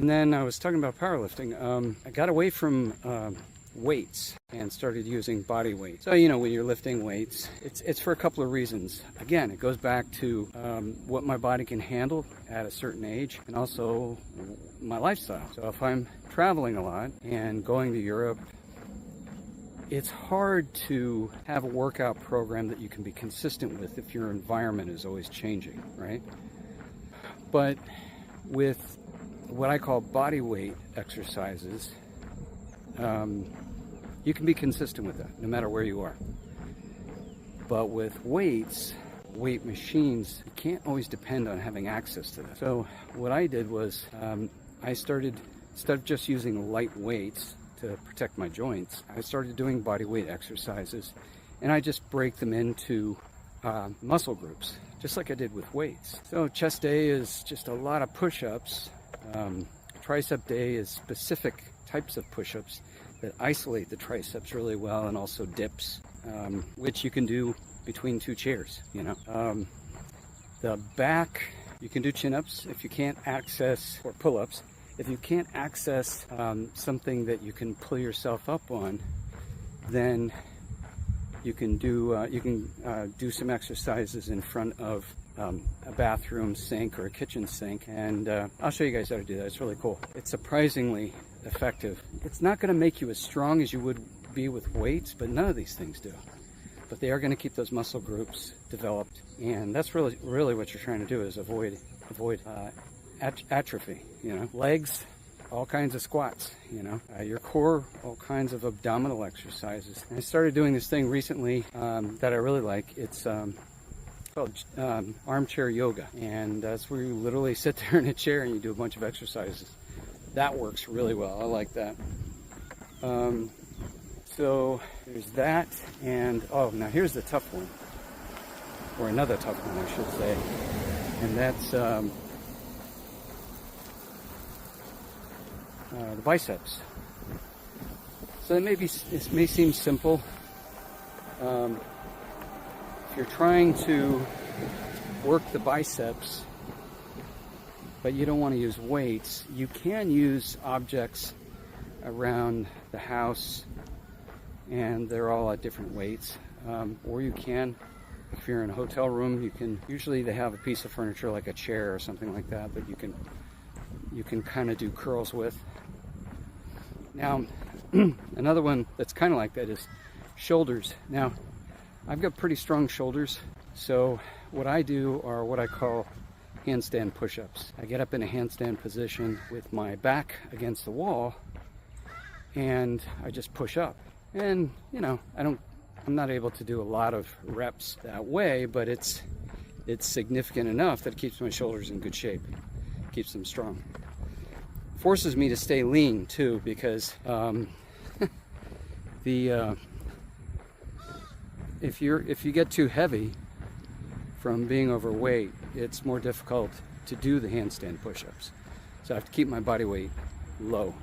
And then I was talking about powerlifting. I got away from weights and started using body weight. So, you know, when you're lifting weights, it's for a couple of reasons. Again, it goes back to what my body can handle at a certain age, and also my lifestyle. So if I'm traveling a lot and going to Europe, it's hard to have a workout program that you can be consistent with if your environment is always changing, right? But with what I call body weight exercises, you can be consistent with that no matter where you are. But with weights, weight machines, you can't always depend on having access to that. So what I did was I started, instead of just using light weights to protect my joints, I started doing body weight exercises, and I just break them into muscle groups, just like I did with weights. So chest day is just a lot of push-ups. Tricep day is specific types of push-ups that isolate the triceps really well, and also dips, which you can do between two chairs, you know. The back, you can do chin-ups if you can't access, or pull-ups. If you can't access something that you can pull yourself up on, then you can do some exercises in front of a bathroom sink or a kitchen sink, and I'll show you guys how to do that. It's really cool. It's surprisingly effective. It's not going to make you as strong as you would be with weights, but none of these things do. But they are going to keep those muscle groups developed, and that's really what you're trying to do, is avoid atrophy. You know, legs, all kinds of squats. You know, your core, all kinds of abdominal exercises. And I started doing this thing recently that I really like. It's called armchair yoga, and that's where you literally sit there in a chair and you do a bunch of exercises. That works really well. I like that. So there's that, and oh, now here's the tough one, or another tough one, I should say, and that's the biceps. So it may seem simple. If you're trying to work the biceps, but you don't want to use weights, you can use objects around the house, and they're all at different weights. Or you can, if you're in a hotel room, you can, usually they have a piece of furniture like a chair or something like that you can kind of do curls with. Now, another one that's kind of like that is shoulders. Now, I've got pretty strong shoulders, so what I do are what I call handstand push-ups. I get up in a handstand position with my back against the wall, and I just push up. And, you know, I'm not able to do a lot of reps that way, but it's significant enough that it keeps my shoulders in good shape, keeps them strong. Forces me to stay lean too, because if you get too heavy from being overweight, it's more difficult to do the handstand push-ups. So I have to keep my body weight low.